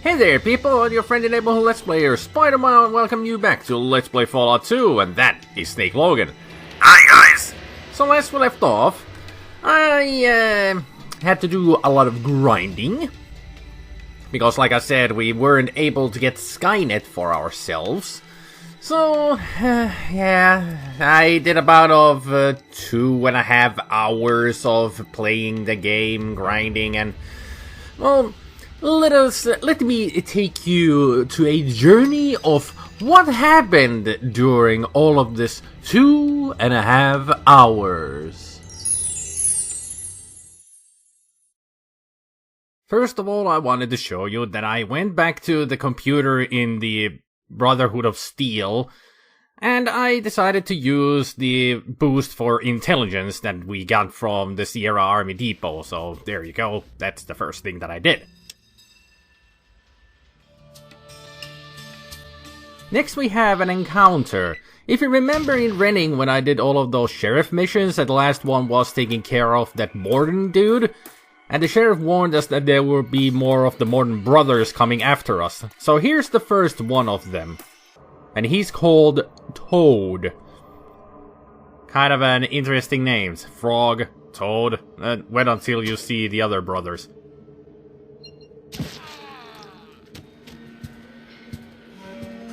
Hey there people, your friendly neighborhood Let's Player SpiderMwa and welcome you back to Let's Play Fallout 2, and that is Snake Logan. Hi guys! So last we left off, I had to do a lot of grinding. Because like I said, we weren't able to get Skynet for ourselves. So, yeah, I did about 2.5 hours of playing the game, grinding, and, well, let me take you to a journey of what happened during all of this 2.5 hours. First of all, I wanted to show you that I went back to the computer in the Brotherhood of Steel, and I decided to use the boost for intelligence that we got from the Sierra Army Depot, so there you go, that's the first thing that I did. Next we have an encounter. If you remember in Renning when I did all of those sheriff missions, that the last one was taking care of that Morden dude, and the sheriff warned us that there will be more of the Morden brothers coming after us. So here's the first one of them. And he's called Toad. Kind of an interesting name. Frog, Toad. Wait until you see the other brothers.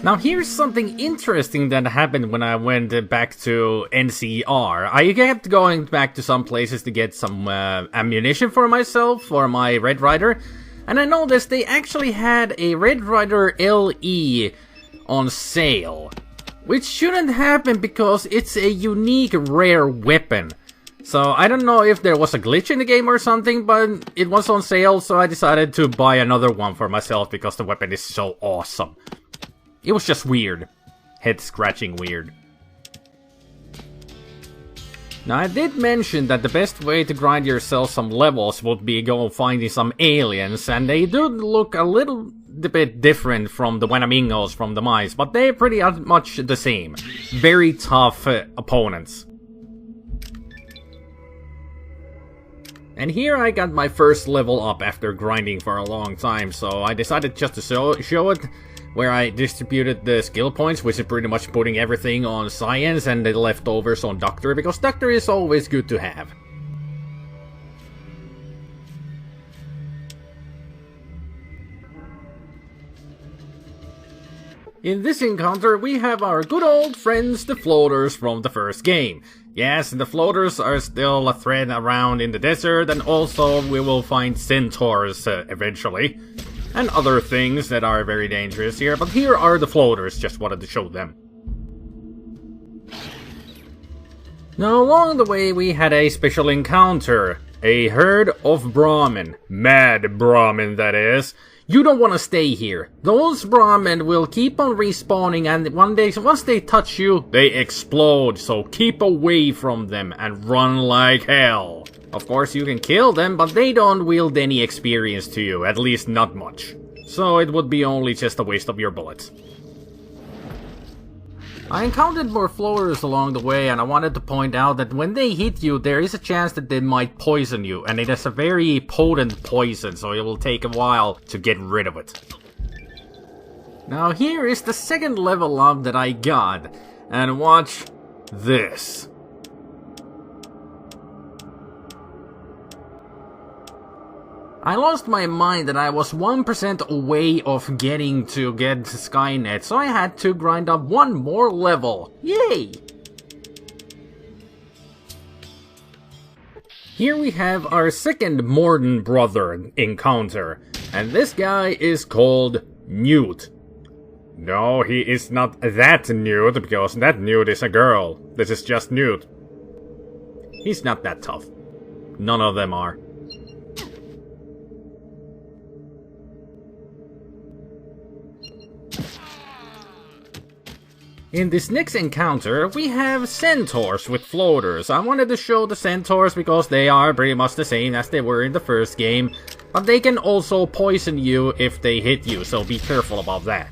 Now here's something interesting that happened when I went back to NCR. I kept going back to some places to get some ammunition for myself, for my Red Ryder. And I noticed they actually had a Red Ryder LE on sale. Which shouldn't happen because it's a unique rare weapon. So I don't know if there was a glitch in the game or something, but it was on sale, so I decided to buy another one for myself because the weapon is so awesome. It was just weird. Head-scratching weird. Now, I did mention that the best way to grind yourself some levels would be go finding some aliens, and they do look a little bit different from the Wenamingos from the mice, but they're pretty much the same. Very tough opponents. And here I got my first level up after grinding for a long time, so I decided just to show it, where I distributed the skill points, which is pretty much putting everything on science and the leftovers on doctor, because doctor is always good to have. In this encounter, we have our good old friends, the floaters from the first game. Yes, the floaters are still a threat around in the desert, and also we will find centaurs eventually. And other things that are very dangerous here, but here are the floaters, just wanted to show them. Now along the way we had a special encounter. A herd of Brahmin. Mad Brahmin, that is. You don't want to stay here. Those Brahmin will keep on respawning, and once they touch you, they explode, so keep away from them and run like hell. Of course you can kill them, but they don't wield any experience to you, at least not much. So it would be only just a waste of your bullets. I encountered more floaters along the way, and I wanted to point out that when they hit you, there is a chance that they might poison you, and it is a very potent poison, so it will take a while to get rid of it. Now here is the second level up that I got, and watch this. I lost my mind that I was 1% away of getting to get Skynet, so I had to grind up one more level. Yay! Here we have our second Morden brother encounter, and this guy is called Newt. No, he is not that Newt, because that Newt is a girl. This is just Newt. He's not that tough. None of them are. In this next encounter, we have centaurs with floaters. I wanted to show the centaurs because they are pretty much the same as they were in the first game, but they can also poison you if they hit you, so be careful about that.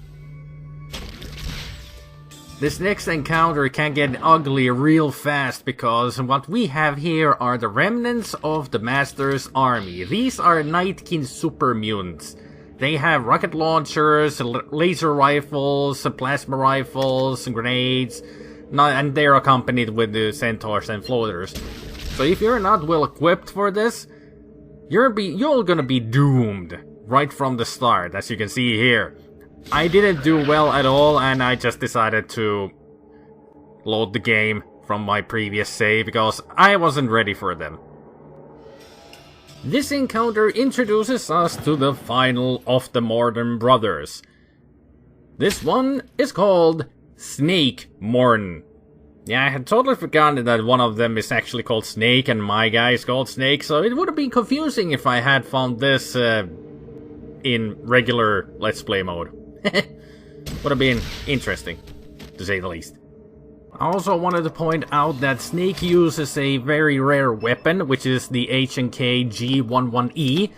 This next encounter can get ugly real fast because what we have here are the remnants of the Master's army. These are Nightkin super mutants. They have rocket launchers, laser rifles, plasma rifles, grenades, and they're accompanied with the centaurs and floaters. So if you're not well equipped for this, you're gonna be doomed right from the start, as you can see here. I didn't do well at all, and I just decided to load the game from my previous save because I wasn't ready for them. This encounter introduces us to the final of the Modern Brothers. This one is called Snake Morn. Yeah, I had totally forgotten that one of them is actually called Snake and my guy is called Snake, so it would have been confusing if I had found this in regular Let's Play mode. Would have been interesting, to say the least. I also wanted to point out that Snake uses a very rare weapon, which is the H&K G11E.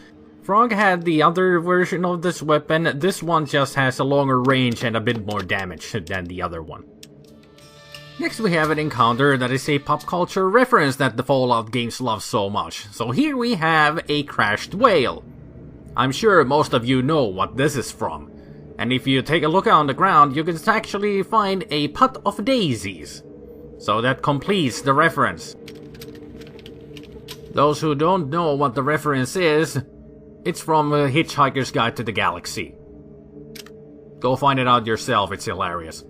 Frog had the other version of this weapon. This one just has a longer range and a bit more damage than the other one. Next we have an encounter that is a pop culture reference that the Fallout games love so much. So here we have a crashed whale. I'm sure most of you know what this is from. And if you take a look on the ground, you can actually find a pot of daisies. So that completes the reference. Those who don't know what the reference is, it's from Hitchhiker's Guide to the Galaxy. Go find it out yourself, it's hilarious.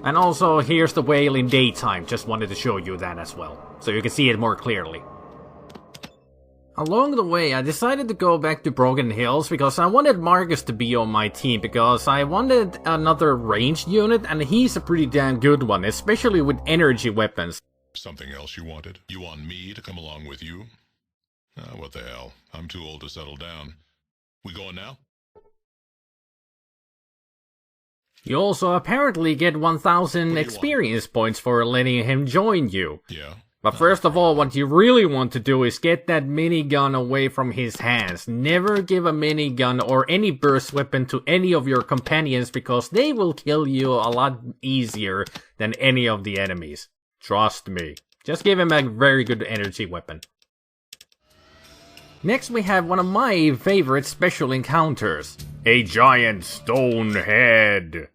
And also, here's the whale in daytime, just wanted to show you that as well, so you can see it more clearly. Along the way, I decided to go back to Broken Hills because I wanted Marcus to be on my team because I wanted another ranged unit and he's a pretty damn good one, especially with energy weapons. Something else you wanted? You want me to come along with you? What the hell? I'm too old to settle down. We going now? You also apparently get 1000 experience points for letting him join you. Yeah. But first of all, what you really want to do is get that minigun away from his hands. Never give a minigun or any burst weapon to any of your companions because they will kill you a lot easier than any of the enemies. Trust me. Just give him a very good energy weapon. Next we have one of my favorite special encounters. A giant stone head.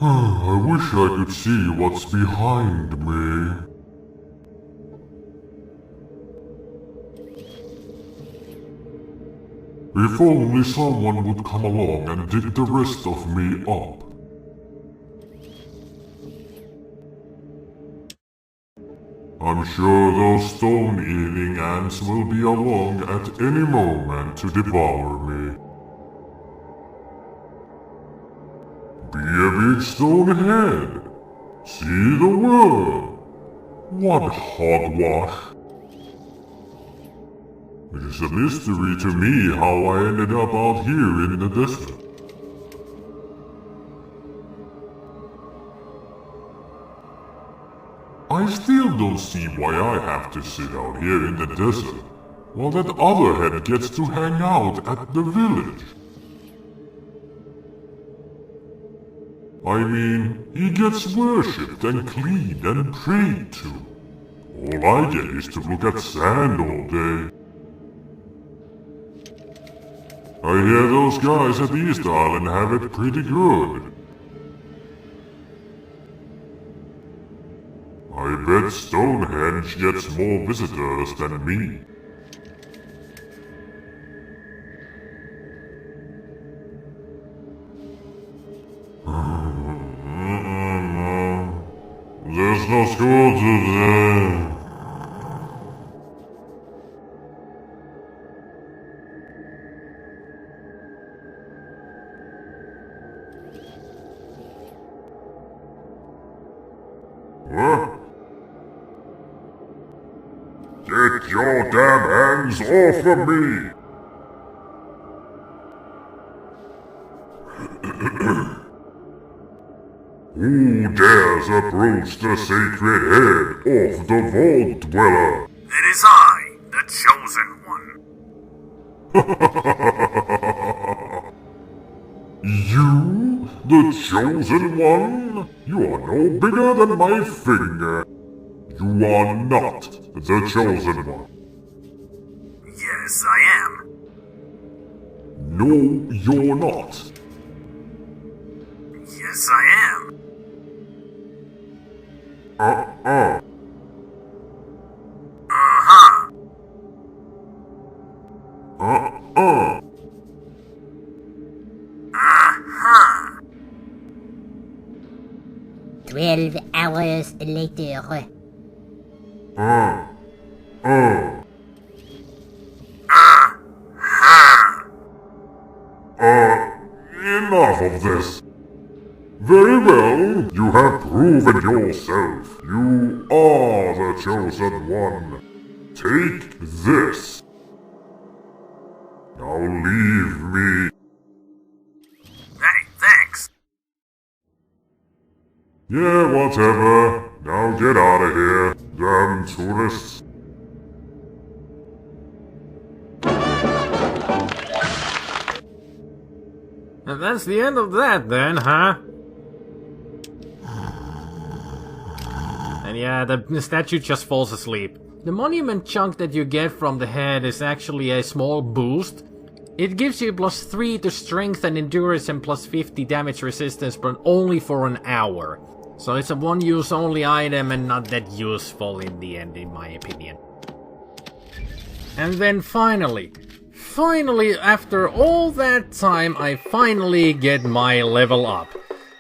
I wish I could see what's behind me. If only someone would come along and dig the rest of me up. I'm sure those stone-eating ants will be along at any moment to devour me. Be a big stone head. See the world. What hogwash. It is a mystery to me how I ended up out here in the desert. I still don't see why I have to sit out here in the desert, while that other head gets to hang out at the village. I mean, he gets worshipped and cleaned and prayed to. All I get is to look at sand all day. I hear those guys at East Island have it pretty good. I bet Stonehenge gets more visitors than me. There's no school today. What? Get your damn hands off of me! Who dares approach the sacred head of the Vault Dweller? It is I, the Chosen One. You? The Chosen One? You are no bigger than my finger. You are not the Chosen One. Yes, I am. No, you're not. Yes, I am. Uh-uh. Uh-huh. Uh-uh. Uh-huh. 12 hours later. Enough of this. Very well, you have proven yourself. You are the Chosen One. Take this. Now leave me. Hey, thanks. Yeah, whatever. Now get out of here, damn tourists. And that's the end of that then, huh? And yeah, the statue just falls asleep. The monument chunk that you get from the head is actually a small boost. It gives you +3 to strength and endurance and +50 damage resistance, but only for an hour. So it's a one-use only item and not that useful in the end, in my opinion. And then finally, after all that time, I finally get my level up.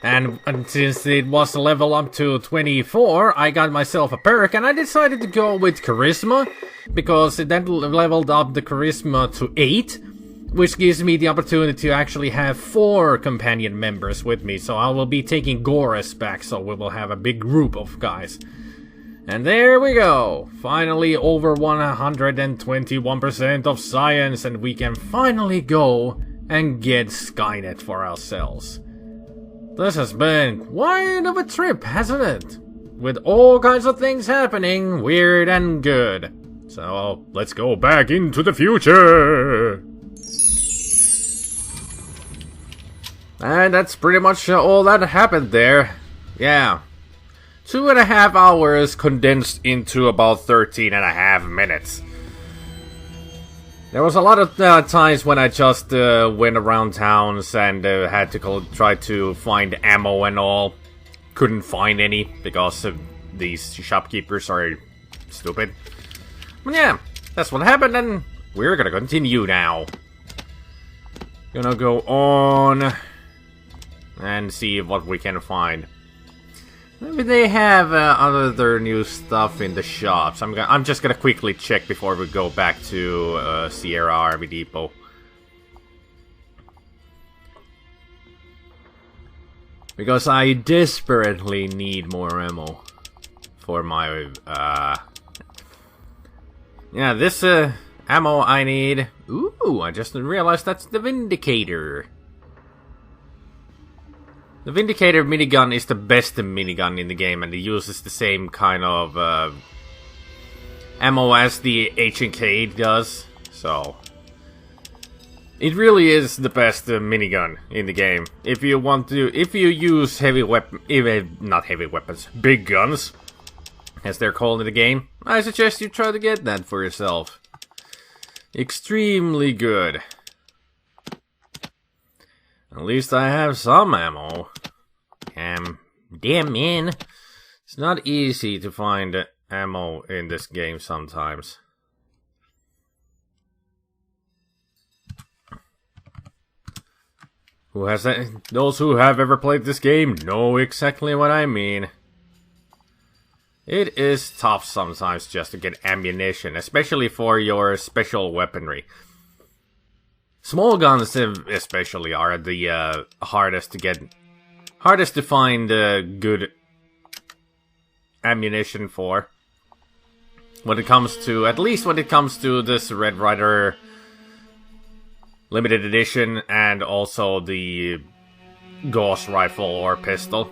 And since it was a level up to 24, I got myself a perk, and I decided to go with Charisma, because that leveled up the Charisma to 8, which gives me the opportunity to actually have 4 companion members with me, so I will be taking Goris back, so we will have a big group of guys. And there we go! Finally over 121% of science, and we can finally go and get Skynet for ourselves. This has been quite of a trip, hasn't it? With all kinds of things happening, weird and good. So, let's go back into the future! And that's pretty much all that happened there. Yeah. 2.5 hours condensed into about 13.5 minutes. There was a lot of times when I just went around towns and had to try to find ammo and all. Couldn't find any because these shopkeepers are stupid. But yeah, that's what happened, and we're gonna continue now. Gonna go on and see what we can find. Maybe they have other new stuff in the shops. I'm just gonna quickly check before we go back to Sierra Army Depot. Because I desperately need more ammo for my yeah, this ammo I need. Ooh, I just realized that's the Vindicator. The Vindicator minigun is the best minigun in the game, and it uses the same kind of ammo as the H&K does, so it really is the best minigun in the game. If you use not heavy weapons, big guns, as they're called in the game, I suggest you try to get that for yourself. Extremely good. At least I have some ammo. Damn man. It's not easy to find ammo in this game sometimes. Those who have ever played this game know exactly what I mean. It is tough sometimes just to get ammunition, especially for your special weaponry. Small guns especially are the hardest to find good ammunition for. When it comes to, at least when it comes to this Red Rider limited edition and also the Gauss rifle or pistol.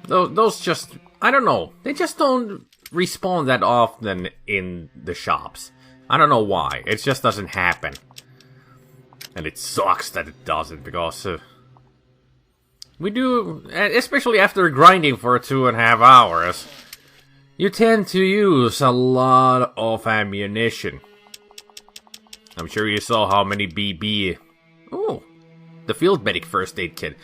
Those just, I don't know, they just don't respawn that often in the shops. I don't know why, it just doesn't happen. And it sucks that it doesn't, because we do, especially after grinding for 2.5 hours, You tend to use a lot of ammunition. I'm sure you saw how many BB... Oh, the field medic first aid kit.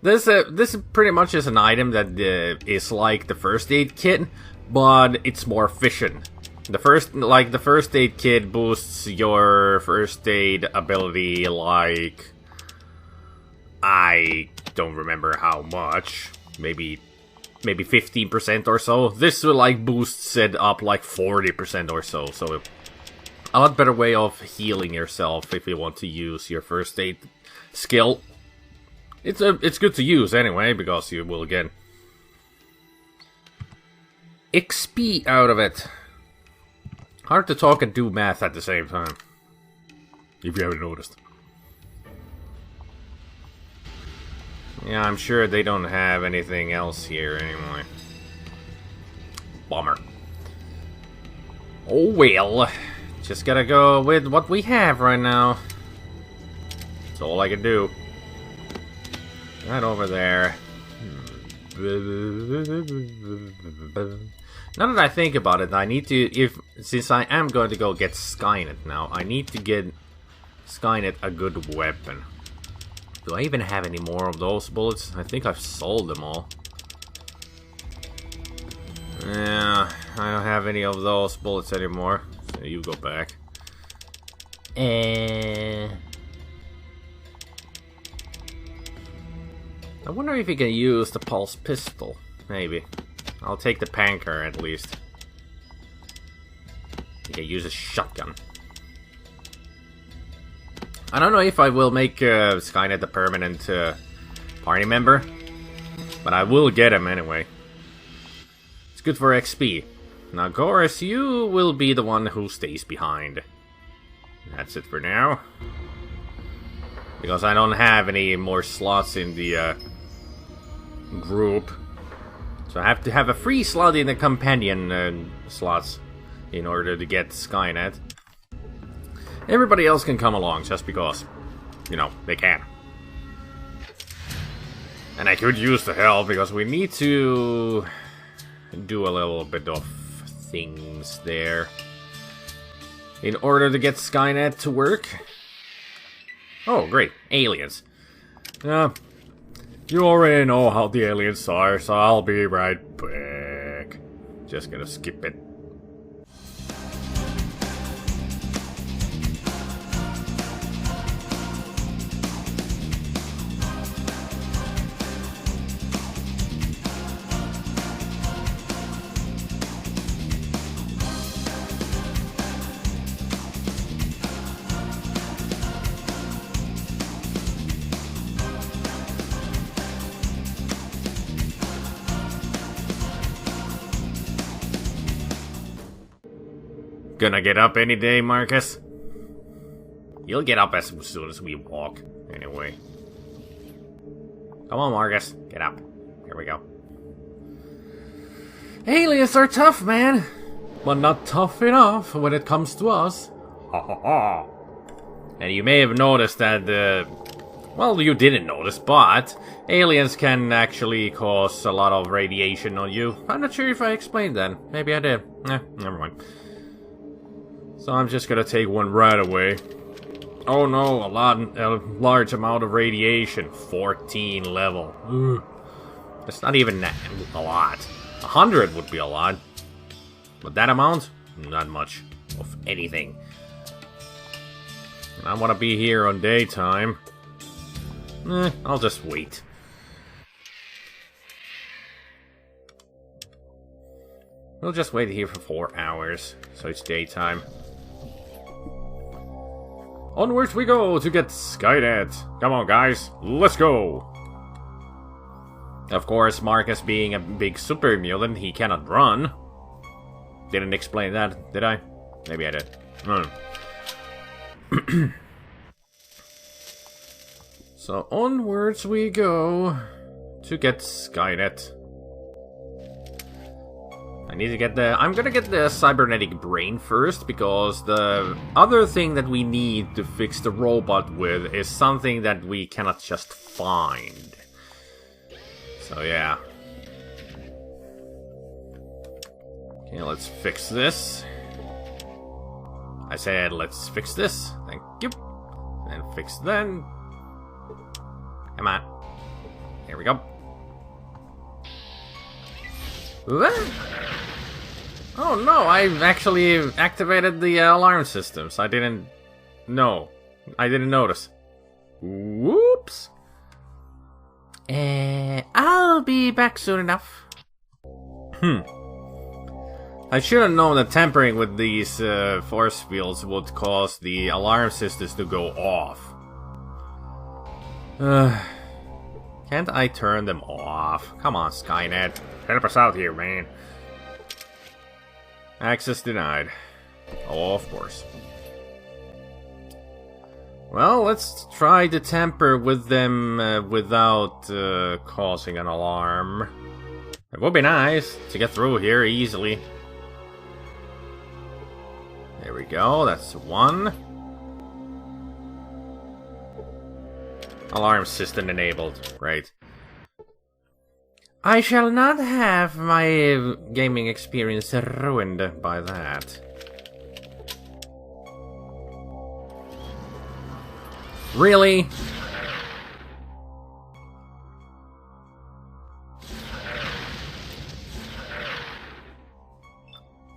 This pretty much is an item that is like the first aid kit, but it's more efficient. The first aid kit boosts your first aid ability like... I don't remember how much. Maybe 15% or so. This like boosts it up like 40% or so. So a lot better way of healing yourself if you want to use your first aid skill. It's good to use anyway, because you will get XP out of it. Hard to talk and do math at the same time, if you haven't noticed. Yeah, I'm sure they don't have anything else here anyway. Bummer. Oh well. Just gotta go with what we have right now. That's all I can do. Right over there. Now that I think about it, I need to, since I am going to go get Skynet now, I need to get Skynet a good weapon. Do I even have any more of those bullets? I think I've sold them all. Yeah, I don't have any of those bullets anymore. So you go back. I wonder if you can use the pulse pistol. Maybe. I'll take the panker at least. You can use a shotgun. I don't know if I will make Skynet a permanent party member, but I will get him anyway. It's good for XP. Now, Goris, you will be the one who stays behind. That's it for now. Because I don't have any more slots in the group. So I have to have a free slot in the companion slots in order to get Skynet. Everybody else can come along just because, you know, they can. And I could use the help because we need to do a little bit of things there in order to get Skynet to work. Oh, great. Aliens. You already know how the aliens are, so I'll be right back. Just gonna skip it. Gonna get up any day, Marcus? You'll get up as soon as we walk, anyway. Come on, Marcus. Get up. Here we go. Aliens are tough, man. But not tough enough when it comes to us. Ha ha ha. And you may have noticed that, well, you didn't notice, but aliens can actually cause a lot of radiation on you. I'm not sure if I explained that. Maybe I did. Never mind. So I'm just gonna take one right away. Oh no, a large amount of radiation. 14 level. Ugh. That's not even that a lot. 100 would be a lot. But that amount? Not much of anything. And I want to be here on daytime. I'll just wait. We'll just wait here for 4 hours, so it's daytime. Onwards we go to get Skynet. Come on, guys, let's go. Of course, Marcus being a big super mutant, he cannot run. Didn't explain that, did I? Maybe I did. So onwards we go to get Skynet. I need to get I'm gonna get the cybernetic brain first, because the other thing that we need to fix the robot with is something that we cannot just find. So yeah. Okay, let's fix this. I said let's fix this. Thank you. And fix then. Come on. Here we go. What? Oh no, I actually activated the alarm systems. I didn't know. I didn't notice. Whoops. I'll be back soon enough. I should have known that tampering with these force fields would cause the alarm systems to go off. Can't I turn them off? Come on, Skynet. Help us out here, man. Access denied. Oh, of course. Well, let's try to tamper with them without causing an alarm. It would be nice to get through here easily. There we go, that's one. Alarm system enabled, right. I shall not have my gaming experience ruined by that. Really?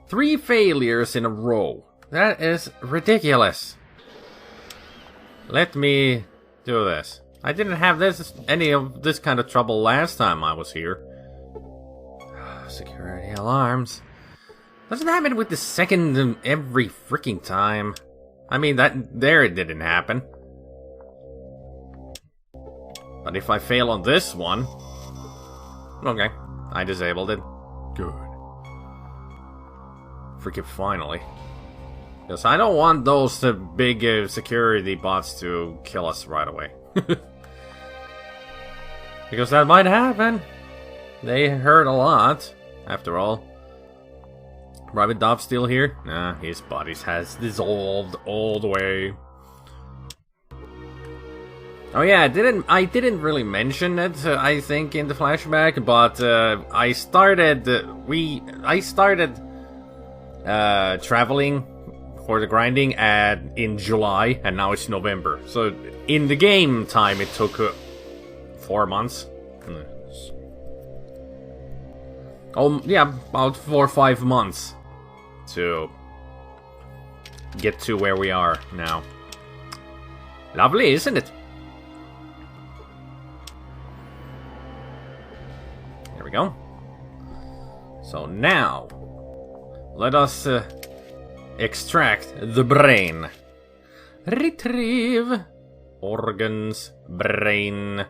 Three failures in a row. That is ridiculous. Let me do this. I didn't have any of this kind of trouble last time I was here. Security alarms. Doesn't happen with the second every freaking time. I mean, there it didn't happen. But if I fail on this one... Okay, I disabled it. Good. Freaking finally. Because I don't want those big security bots to kill us right away. Because that might happen. They hurt a lot, after all. Private Dob still here? Nah, his body has dissolved all the way. Oh yeah, I didn't really mention it, I think, in the flashback, but I started traveling for the grinding in July, and now it's November. So in the game time, it took 4 months. Oh yeah, about 4 or 5 months to get to where we are now. Lovely, isn't it? There we go. So now, let us extract the brain. Retrieve organs, brain.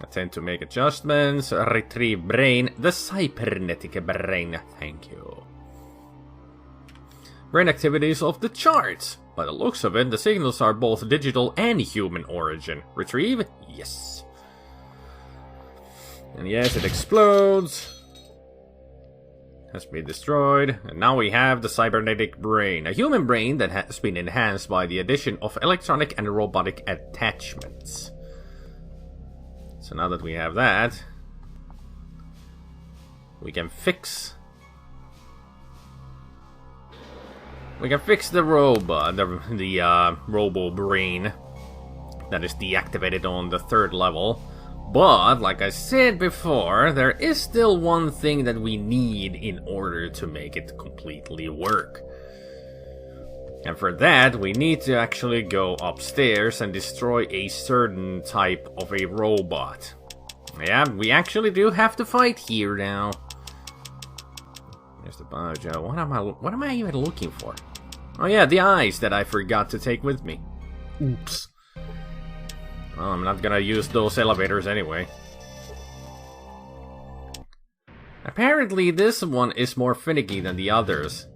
Attempt to make adjustments. Retrieve brain. The cybernetic brain. Thank you. Brain activity is off the charts. By the looks of it, the signals are both digital and human origin. Retrieve? Yes. And yes, it explodes. Has been destroyed. And now we have the cybernetic brain. A human brain that has been enhanced by the addition of electronic and robotic attachments. So now that we have that, we can fix the robot, the robo brain that is deactivated on the 3rd level. But, like I said before, there is still one thing that we need in order to make it completely work. And for that, we need to actually go upstairs and destroy a certain type of a robot. Yeah, we actually do have to fight here now. There's the Bojo. What am I even looking for? Oh yeah, the eyes that I forgot to take with me. Oops. Well, I'm not gonna use those elevators anyway. Apparently this one is more finicky than the others,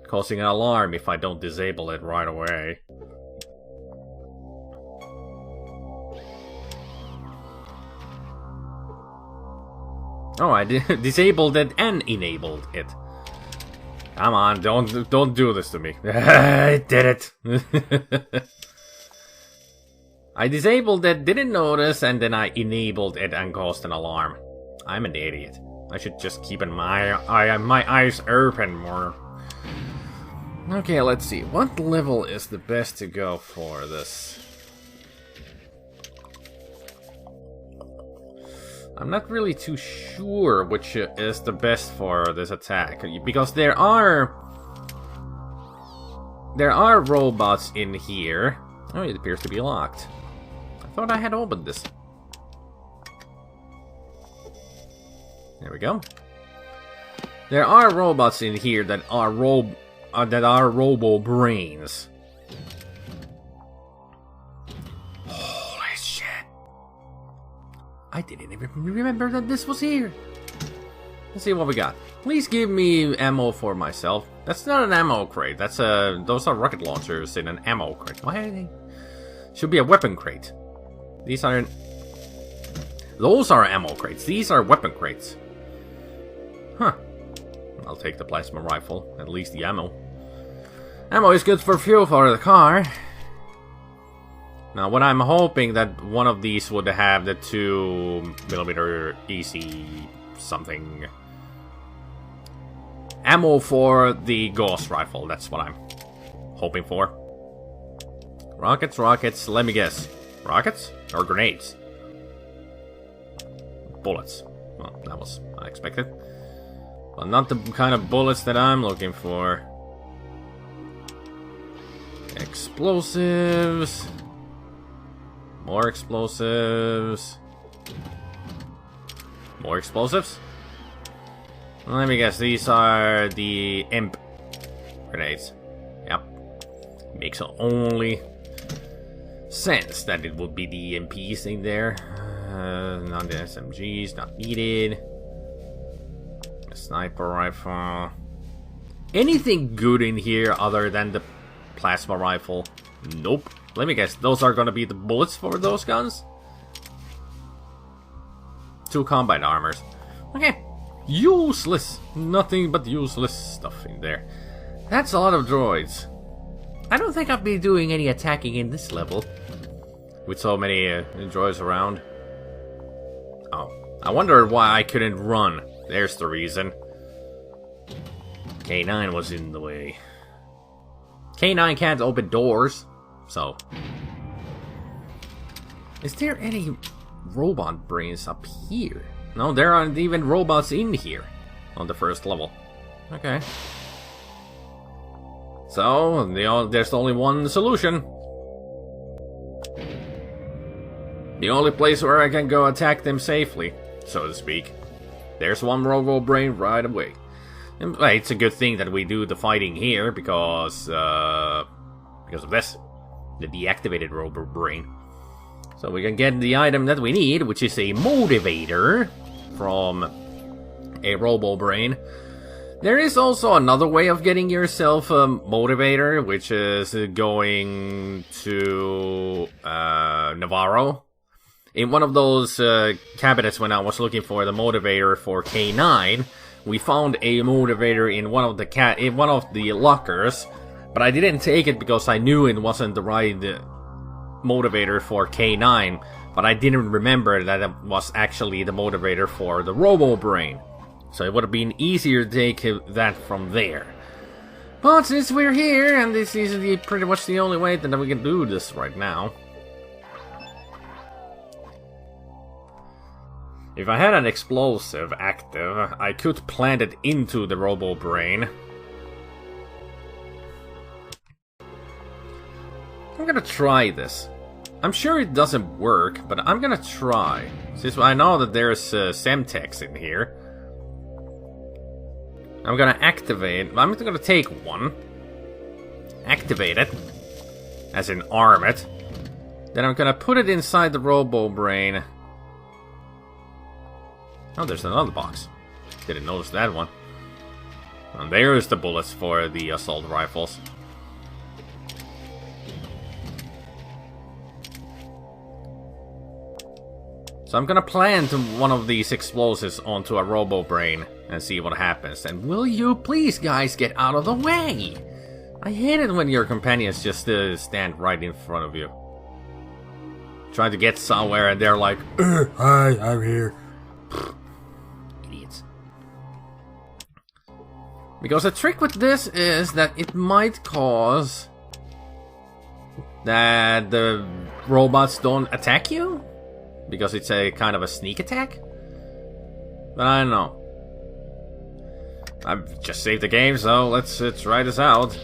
causing an alarm if I don't disable it right away. Oh, I disabled it and enabled it. Come on, don't do this to me. I did it. I disabled it, didn't notice, and then I enabled it and caused an alarm. I'm an idiot. I should just keep my eyes open more. Okay, let's see. What level is the best to go for this? I'm not really too sure which is the best for this attack, because there are robots in here. Oh, it appears to be locked. I thought I had opened this. There we go. There are robots in here that are robo brains. Holy shit! I didn't even remember that this was here. Let's see what we got. Please give me ammo for myself. That's not an ammo crate. That's those are rocket launchers in an ammo crate. Why are they? Should be a weapon crate. These aren't. Those are ammo crates. These are weapon crates. Huh. I'll take the plasma rifle. At least the ammo. Ammo is good for fuel for the car. Now, what I'm hoping that one of these would have the 2mm easy something ammo for the ghost rifle. That's what I'm hoping for. Rockets, rockets. Let me guess. Rockets or grenades? Bullets. Well, that was unexpected. But not the kind of bullets that I'm looking for. Explosives. More explosives. More explosives? Let me guess, these are the imp grenades. Yep. Makes only sense that it would be the EMPs in there. Not the SMGs, not needed. A sniper rifle. Anything good in here other than the plasma rifle? Nope. Let me guess, those are gonna be the bullets for those guns? 2 combat armors. Okay. Useless. Nothing but useless stuff in there. That's a lot of droids. I don't think I'll be doing any attacking in this level. With so many droids around. Oh. I wonder why I couldn't run. There's the reason. K9 was in the way. K9 can't open doors. So. Is there any robot brains up here? No, there aren't even robots in here. On the first level. Okay. So, there's only one solution. The only place where I can go attack them safely, so to speak. There's one robo brain right away. And it's a good thing that we do the fighting here because of this, the deactivated robo brain. So we can get the item that we need, which is a motivator from a robo brain. There is also another way of getting yourself a motivator, which is going to Navarro. In one of those cabinets when I was looking for the motivator for K9, we found a motivator in one of the lockers, but I didn't take it because I knew it wasn't the right motivator for K9, but I didn't remember that it was actually the motivator for the Robo Brain. So it would have been easier to take that from there. But since we're here, and this is pretty much the only way that we can do this right now. If I had an explosive active, I could plant it into the Robo Brain. I'm gonna try this. I'm sure it doesn't work, but I'm gonna try. Since I know that there's Semtex in here. I'm gonna activate. I'm gonna take one. Activate it. As in arm it. Then I'm gonna put it inside the Robo Brain. Oh, there's another box. Didn't notice that one. And there's the bullets for the assault rifles. So I'm gonna plant one of these explosives onto a Robo Brain and see what happens. And will you please, guys, get out of the way? I hate it when your companions just stand right in front of you. Trying to get somewhere and they're like, hi, I'm here. Idiots. Because the trick with this is that it might cause that the robots don't attack you? Because it's a kind of a sneak attack? But I don't know. I've just saved the game, so let's try this out.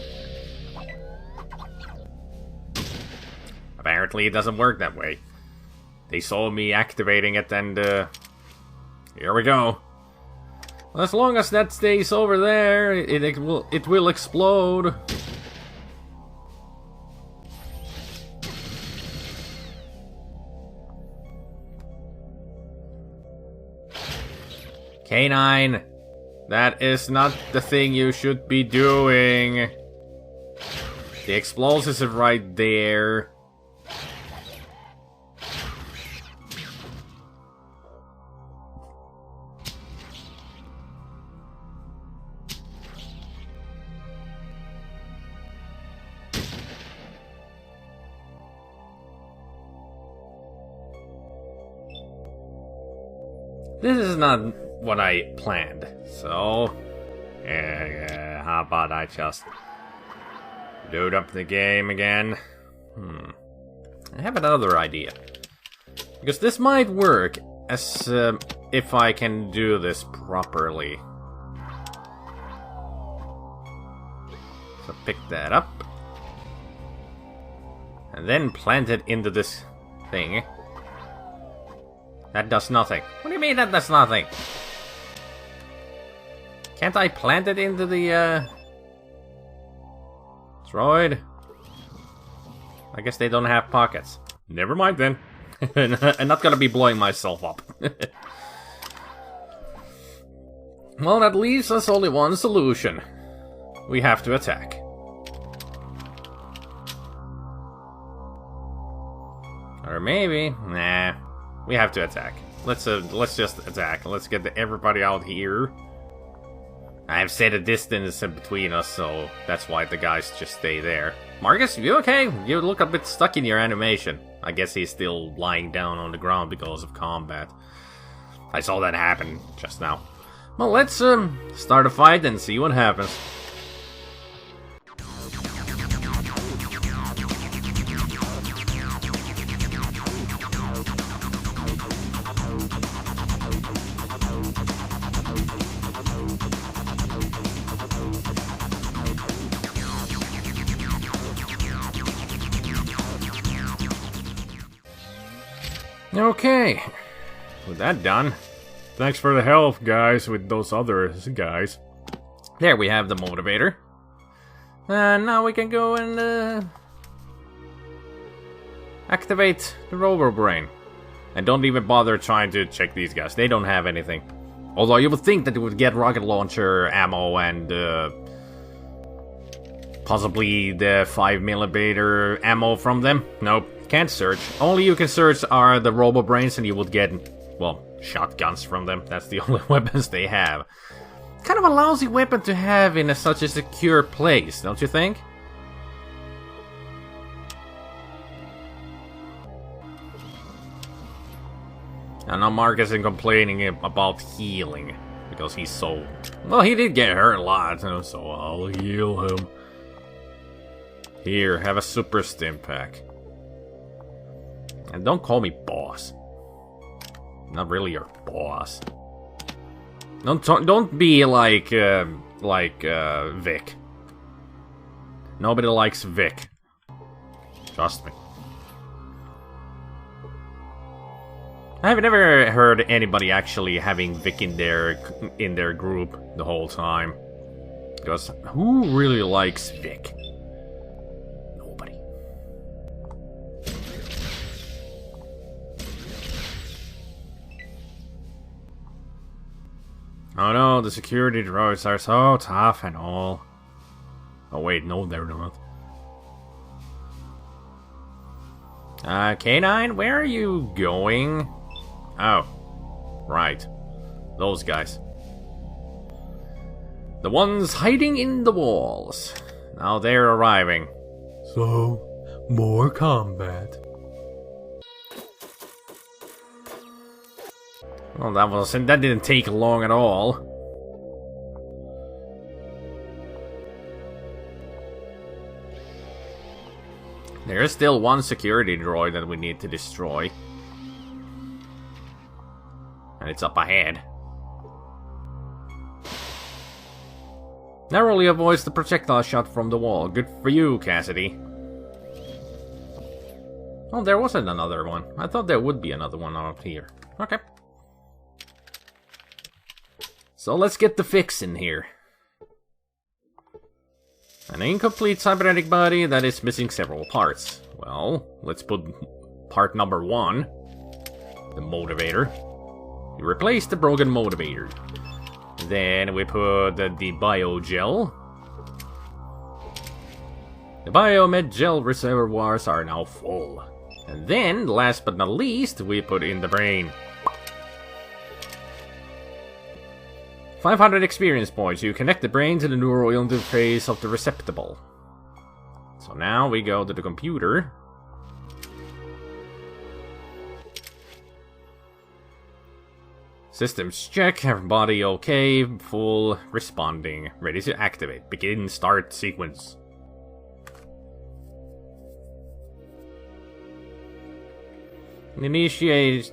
Apparently it doesn't work that way. They saw me activating it and here we go. Well, as long as that stays over there, it will explode. K9, that is not the thing you should be doing. The explosives are right there. This is not what I planned, so how about I just load up the game again? I have another idea, because this might work as if I can do this properly. So pick that up and then plant it into this thing. That does nothing. What do you mean that does nothing? Can't I plant it into the droid? I guess they don't have pockets. Never mind then. I'm not gonna be blowing myself up. Well, that leaves us only one solution. We have to attack. Or maybe... Nah. We have to attack. Let's just attack. Let's get everybody out here. I've set a distance between us, so that's why the guys just stay there. Marcus, you okay? You look a bit stuck in your animation. I guess he's still lying down on the ground because of combat. I saw that happen just now. Well, let's start a fight and see what happens. Okay, with that done, thanks for the help, guys, with those other guys. There we have the motivator. And now we can go and activate the rover brain. And don't even bother trying to check these guys, they don't have anything. Although you would think that it would get rocket launcher ammo and possibly the 5mm ammo from them. Nope. Can't search. Only you can search are the robo brains, and you would get, well, shotguns from them. That's the only weapons they have. Kind of a lousy weapon to have in such a secure place, don't you think? I know Marcus is complaining about healing, because he's so... Well, he did get hurt a lot, so I'll heal him. Here, have a super stim pack. And don't call me boss. I'm not really your boss. Don't be like Vic. Nobody likes Vic. Trust me. I've never heard anybody actually having Vic in their group the whole time. Because who really likes Vic? Oh no, the security droids are so tough and all. Oh wait, no they're not. K9, where are you going? Oh, right. Those guys. The ones hiding in the walls. Now they're arriving. So, more combat. Well, that didn't take long at all. There is still one security droid that we need to destroy. And it's up ahead. Narrowly avoids the projectile shot from the wall. Good for you, Cassidy. Oh, there wasn't another one. I thought there would be another one out here. Okay. So let's get the fix in here. An incomplete cybernetic body that is missing several parts. Well, let's put part number 1. The motivator. We replace the broken motivator. Then we put the biogel. The biomed gel reservoirs are now full. And then, last but not least, we put in the brain. 500 experience points. You connect the brain to the neural interface of the receptacle. So now we go to the computer. Systems check, body okay, full, responding, ready to activate. Begin start sequence. Initiating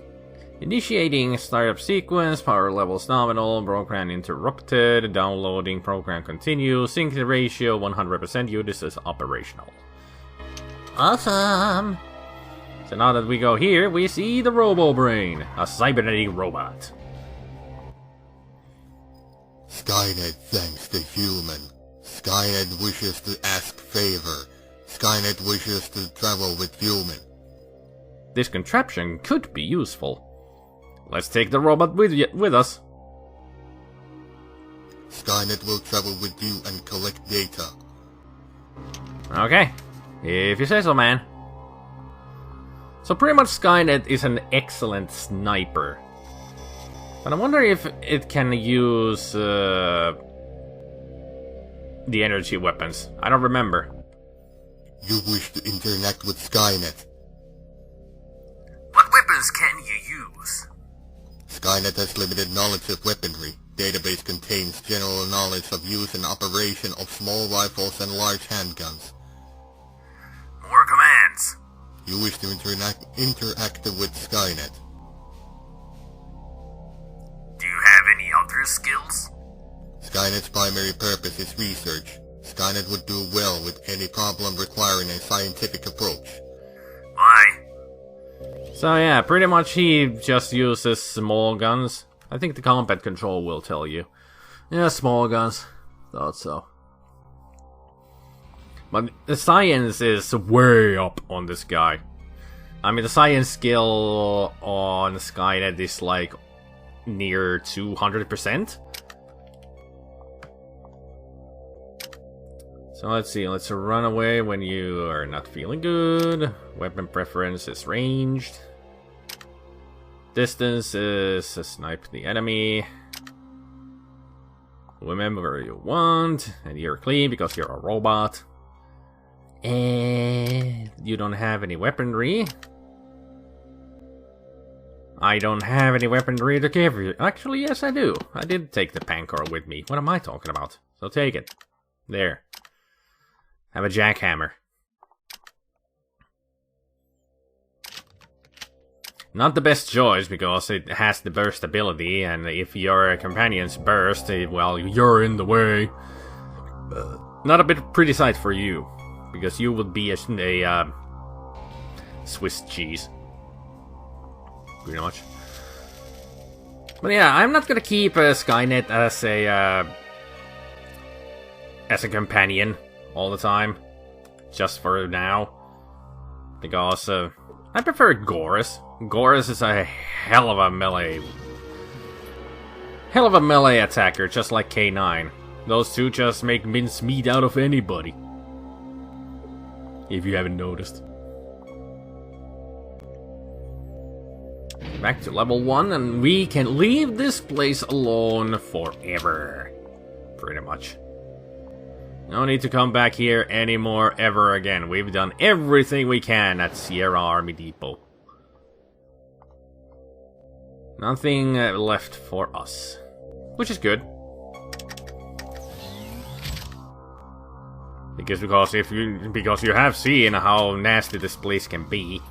startup sequence, power levels nominal, program interrupted, downloading program continues, sync ratio 100%, unit is operational. Awesome! So now that we go here, we see the Robo-Brain, a cybernetic robot. Skynet thanks the human. Skynet wishes to ask favor. Skynet wishes to travel with human. This contraption could be useful. Let's take the robot with us. Skynet will travel with you and collect data. Okay, if you say so, man. So pretty much Skynet is an excellent sniper. But I wonder if it can use the energy weapons. I don't remember. You wish to interact with Skynet. What weapons can you use? Skynet has limited knowledge of weaponry. Database contains general knowledge of use and operation of small rifles and large handguns. More commands. You wish to interact with Skynet. Do you have any other skills? Skynet's primary purpose is research. Skynet would do well with any problem requiring a scientific approach. Why? So yeah, pretty much he just uses small guns. I think the combat control will tell you. Yeah, small guns. Thought so. But the science is way up on this guy. I mean, the science skill on Skynet is like near 200%. So let's see, let's run away when you are not feeling good. Weapon preference is ranged. Distance is snipe the enemy. Remember you want, and you're clean because you're a robot. And you don't have any weaponry. I don't have any weaponry to give you. Actually, yes I do. I did take the Pancor with me. What am I talking about? So take it. There. Have a jackhammer. Not the best choice because it has the burst ability, and if your companions burst, well, you're in the way. Not a pretty sight for you, because you would be a Swiss cheese. Pretty much. But yeah, I'm not gonna keep Skynet as a companion all the time, just for now, because I prefer Gorus. Gorus is a hell of a melee attacker, just like K9. Those two just make mincemeat out of anybody, if you haven't noticed. Back to level 1, and we can leave this place alone forever. Pretty much. No need to come back here anymore ever again. We've done everything we can at Sierra Army Depot. Nothing left for us, which is good. Because you have seen how nasty this place can be.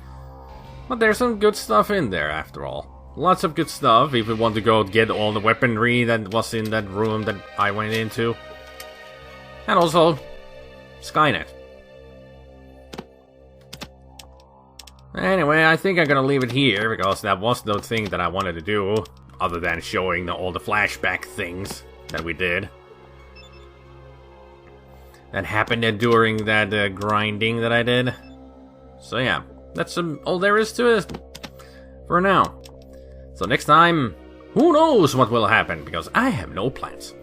But there's some good stuff in there after all. Lots of good stuff if we want to go get all the weaponry that was in that room that I went into. And also, Skynet. Anyway, I think I'm gonna leave it here, because that was the thing that I wanted to do, other than showing all the flashback things that we did. That happened during that grinding that I did. So yeah, that's all there is to it for now. So next time, who knows what will happen, because I have no plans.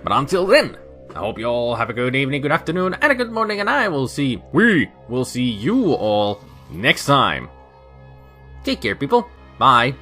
But until then, I hope you all have a good evening, good afternoon, and a good morning, and we will see you all next time. Take care, people. Bye.